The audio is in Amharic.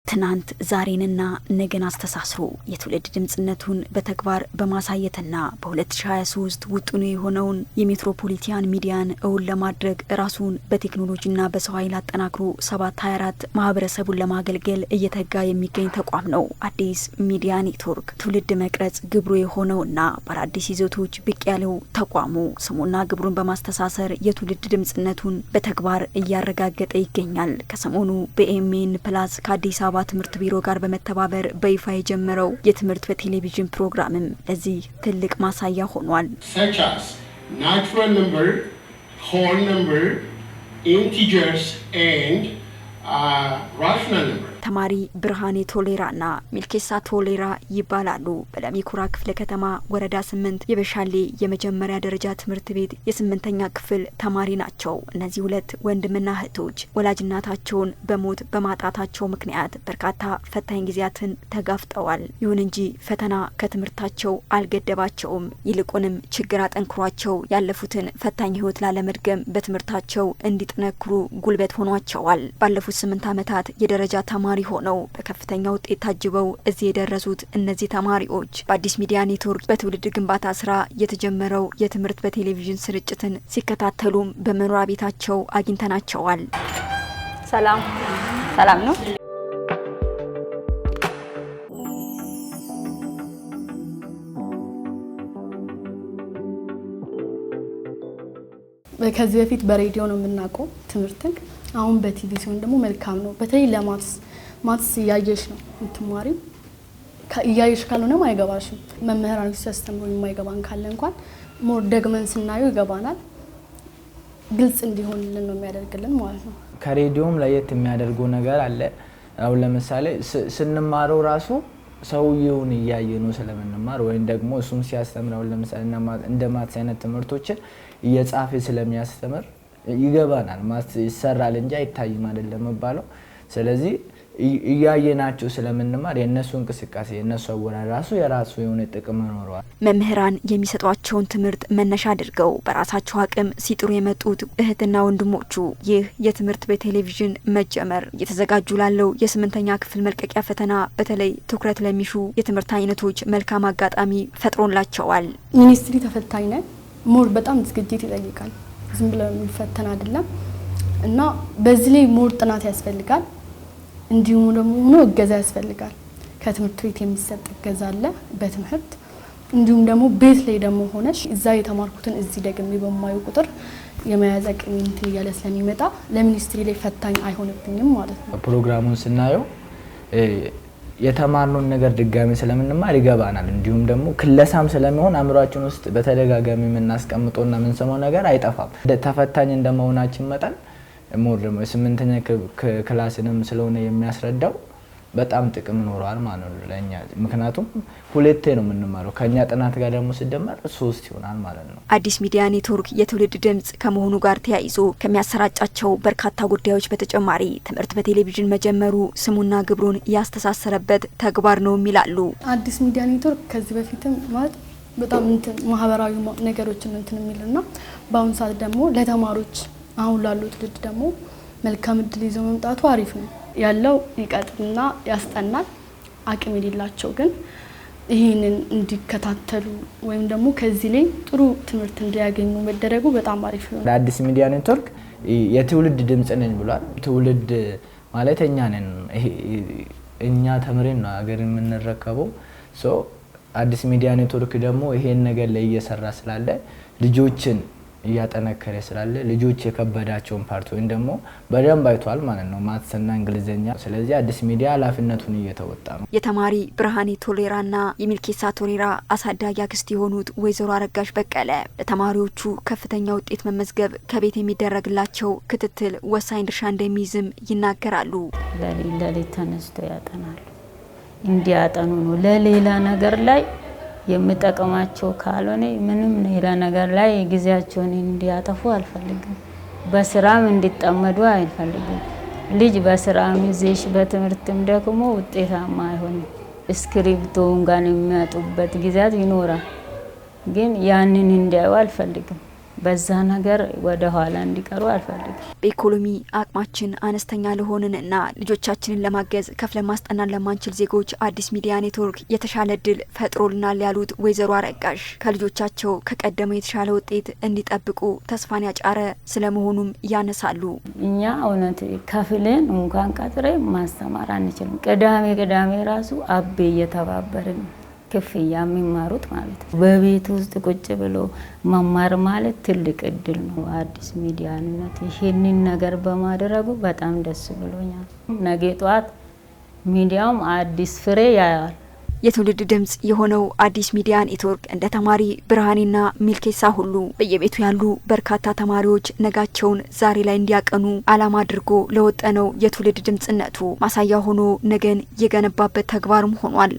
ትናንት ዛሬንና ነገን አስተሳስሮ የትውልድ ድምጽነቱን በተግባር በማሳየትና በ2023 ውጥኑ የሆነውን የሜትሮፖሊታን ሚዲያን እውን ለማድረግ ራሱን በቴክኖሎጂና በሰው ኃይል አጠናክሮ 724 ማህበረሰቡን ለማገልገል እየተጋ የሚገኝ ተቋም ነው። አዲስ ሚዲያ ኔትወርክ ትውልድ መቅረጽ ግብሩ የሆነውና በአዲስ ይዘቶች ብቅ ያለው ተቋሙ ስሙና ግብሩን በማስተሳሰር የትውልድ ድምጽነቱን በተግባር እያረጋገጠ ይገኛል። ከሰሞኑ በኤምኤን ፕላስ ከአዲስ አበባ ትምህርት ቢሮ ጋር በመተባበር በይፋ የጀመረው የትምህርት በቴሌቪዥን ፕሮግራምም ለዚህ ትልቅ ማሳያ ሆኗል። such as natural number, whole number, integers and rational number. ተማሪ ብርሃኔ ቶሌራና ሚልኬሳ ቶሌራ ይባላሉ። በለሚኩራ ክፍለ ከተማ ወረዳ 8 የበሻሌ የመጀመሪያ ደረጃ ትምህርት ቤት የ8ኛ ክፍል ተማሪ ናቸው። እነዚህ ሁለት ወንድምና እህቶች ወላጅናታቸውን በሞት በማጣታቸው ምክንያት በርካታ ፈታኝ ጊዜያትን ተጋፍጠዋል። ይሁን እንጂ ፈተና ከትምህርታቸው አልገደባቸውም። ይልቁንም ችግር አጠንክሯቸው ያለፉትን ፈታኝ ህይወት ላለመድገም በትምህርታቸው እንዲጠነክሩ ጉልበት ሆኗቸዋል። ባለፉት 8 ዓመታት የደረጃ ተማሪ ሆነው በከፍተኛ ውጤት ታጅበው እዚህ የደረሱት እነዚህ ተማሪዎች በአዲስ ሚዲያ ኔትወርክ በትውልድ ግንባታ ስራ የተጀመረው የትምህርት በቴሌቪዥን ስርጭትን ሲከታተሉም በመኖሪያ ቤታቸው አግኝተናቸዋል። ሰላም ነው። ከዚህ በፊት በሬዲዮ ነው የምናውቀው ትምህርትን። አሁን በቲቪ ሲሆን ደግሞ መልካም ነው። በተለይ ለማትስ እያየሽ ነው የምትማሪው። እያየሽ ካልሆነም አይገባሽም። መምህራኖች ሲያስተምሩ የማይገባን ካለ እንኳን ሞር ደግመን ስናየው ይገባናል። ግልጽ እንዲሆንልን ነው የሚያደርግልን ማለት ነው። ከሬዲዮም ለየት የሚያደርገው ነገር አለ። አሁን ለምሳሌ ስንማረው ራሱ ሰውየውን እያየነው ስለምንማር ወይም ደግሞ እሱም ሲያስተምረው ለምሳሌ እንደ ማትስ አይነት ትምህርቶችን እየጻፈ ስለሚያስተምር ይገባናል። ማትስ ይሰራል እንጂ አይታይም አይደለም የሚባለው። ስለዚህ እያየናቸው ስለምንማር የነሱ እንቅስቃሴ የነሱ አወራር ራሱ የራሱ የሆነ ጥቅም ይኖረዋል። መምህራን የሚሰጧቸውን ትምህርት መነሻ አድርገው በራሳቸው አቅም ሲጥሩ የመጡት እህትና ወንድሞቹ ይህ የትምህርት በቴሌቪዥን መጀመር እየተዘጋጁ ላለው የ8ኛ ክፍል መልቀቂያ ፈተና በተለይ ትኩረት ለሚሹ የትምህርት አይነቶች መልካም አጋጣሚ ፈጥሮላቸዋል። ሚኒስትሪ ተፈታኝ ነን። ሞር በጣም ዝግጅት ይጠይቃል። ዝም ብለው የሚፈተን አይደለም እና በዚህ ላይ ሞር ጥናት ያስፈልጋል። እንዲሁም ደግሞ ሆኖ እገዛ ያስፈልጋል። ከትምህርት ቤት የሚሰጥ እገዛ አለ በትምህርት እንዲሁም ደግሞ ቤት ላይ ደግሞ ሆነሽ እዛ የተማርኩትን እዚህ ደግሜ በማየው ቁጥር የመያዝ አቅም ያለ ስለሚመጣ ለሚኒስትሪ ላይ ፈታኝ አይሆንብኝም ማለት ነው። ፕሮግራሙን ስናየው የተማርነውን ነገር ድጋሚ ስለምንማር ይገባናል። እንዲሁም ደግሞ ክለሳም ስለሚሆን አእምሯችን ውስጥ በተደጋጋሚ የምናስቀምጠውና የምንሰማው ነገር አይጠፋም። ተፈታኝ እንደመሆናችን መጠን ሞር ደግሞ 8ኛ ክላስንም ስለሆነ የሚያስረዳው በጣም ጥቅም ይኖራል ማለት ነው ለኛ። ምክንያቱም ሁለቴ ነው የምንማረው ከኛ ጥናት ጋር ደግሞ ሲደመር 3 ይሆናል ማለት ነው። አዲስ ሚዲያ ኔትወርክ የትውልድ ድምጽ ከመሆኑ ጋር ተያይዞ ከሚያሰራጫቸው በርካታ ጉዳዮች በተጨማሪ ትምህርት በቴሌቪዥን መጀመሩ ስሙና ግብሩን ያስተሳሰረበት ተግባር ነው የሚላሉ። አዲስ ሚዲያ ኔትወርክ ከዚህ በፊትም ማለት በጣም ማህበራዊ ነገሮችን የሚልና በአሁን ሰዓት ደግሞ ለተማሪዎች አሁን ላሉት ልጅ ደግሞ መልካም እድል ይዞ መምጣቱ አሪፍ ነው ያለው። ይቀጥልና ያስጠናል። አቅም የሌላቸው ግን ይሄንን እንዲከታተሉ ወይም ደግሞ ከዚህ ላይ ጥሩ ትምህርት እንዲያገኙ መደረጉ በጣም አሪፍ ነው። አዲስ ሚዲያ ኔትወርክ የትውልድ ድምጽ ነን ብሏል። ትውልድ ማለት እኛ ነን። እኛ ተምረን ነው ሀገር የምንረከበው። አዲስ ሚዲያ ኔትወርክ ደግሞ ይሄን ነገር ላይ እየሰራ ስላለ ልጆችን እያጠነከረ ስላለ ልጆች የከበዳቸውን ፓርት ወይም ደግሞ በደንብ አይቷል ማለት ነው ማትስና እንግሊዘኛ። ስለዚህ አዲስ ሚዲያ ኃላፊነቱን እየተወጣ ነው። የተማሪ ብርሃኔ ቶሌራና የሚልኬሳ ቶሌራ አሳዳጊ አክስት የሆኑት ወይዘሮ አረጋሽ በቀለ ለተማሪዎቹ ከፍተኛ ውጤት መመዝገብ ከቤት የሚደረግላቸው ክትትል ወሳኝ ድርሻ እንደሚይዝም ይናገራሉ። ለሌላ ተነስቶ ያጠናሉ። እንዲያጠኑ ነው ለሌላ ነገር ላይ የምጠቀማቸው ካልሆነ ምንም ሌላ ነገር ላይ ጊዜያቸውን እንዲያጠፉ አልፈልግም። በስራም እንዲጠመዱ አልፈልግም። ልጅ በስራም ይዘሽ በትምህርትም ደግሞ ውጤታማ አይሆንም። ስክሪፕቶን ጋር የሚያጡበት ጊዜያት ይኖራል። ግን ያንን እንዲያዩ አልፈልግም። በዛ ነገር ወደ ኋላ እንዲቀሩ አልፈልግም። በኢኮኖሚ አቅማችን አነስተኛ ለሆንንና ልጆቻችንን ለማገዝ ከፍለን ማስጠናት ለማንችል ዜጎች አዲስ ሚዲያ ኔትወርክ የተሻለ እድል ፈጥሮልናል ያሉት ወይዘሮ አረጋሽ ከልጆቻቸው ከቀደመው የተሻለ ውጤት እንዲጠብቁ ተስፋን ያጫረ ስለመሆኑም ያነሳሉ። እኛ እውነት ከፍለን እንኳን ቀጥሬ ማስተማር አንችልም። ቅዳሜ ራሱ አቤ እየተባበርን ክፍያ የሚማሩት ማለት ነው። በቤት ውስጥ ቁጭ ብሎ መማር ማለት ትልቅ እድል ነው። አዲስ ሚዲያነት ይሄንን ነገር በማድረጉ በጣም ደስ ብሎኛል። ነገ ጧት ሚዲያውም አዲስ ፍሬ ያያል። የትውልድ ድምጽ የሆነው አዲስ ሚዲያ ኔትወርክ እንደ ተማሪ ብርሃኔና ሚልኬሳ ሁሉ በየቤቱ ያሉ በርካታ ተማሪዎች ነጋቸውን ዛሬ ላይ እንዲያቀኑ አላማ አድርጎ ለወጠነው የትውልድ ድምጽነቱ ማሳያ ሆኖ ነገን የገነባበት ተግባርም ሆኗል።